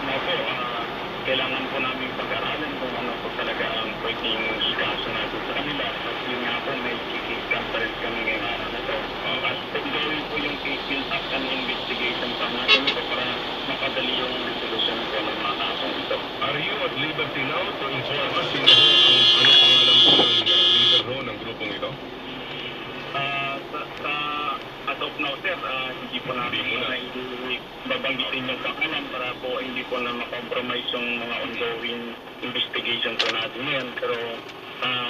Opo, kailangan po namin pag-aralan kung ano po talaga ang pwedeng ikaso natin sa kanila. At yun nga po, may case conference kami ngayong araw na to. At gawin po yung case build up and investigation pa natin ito para mapadali yung resolution po ng mga kasong ito. Are you at liberty now to inform us sino ho ang ano pangalan po ng leader ho ng grupong ito? As of now, sir, hindi po namin babanggitin yung pangalan para po hindi po na makompromise yung mga ongoing investigation po natin ngayon. Pero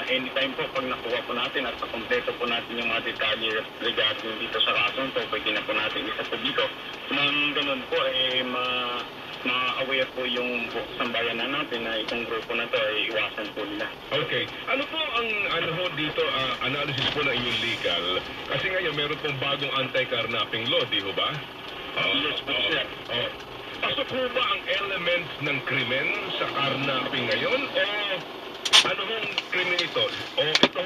anytime po, pag nakuha po natin at nakompleto po natin yung mga detalye regarding dito sa kaso ito, pwede na po natin isa po dito. Nang ganun po, ma-aware po yung sambayanan natin na itong grupo na to ay iwasan po nila. Okay. Ano po ang ano ho dito, analysis po ng inyong legal? Kasi ngayon meron pong bagong anti-carnapping law, di ho ba? Yes po, sir. Pasok ho ba ang elements ng krimen sa carnapping ngayon? O ano hong krimen ito? O ito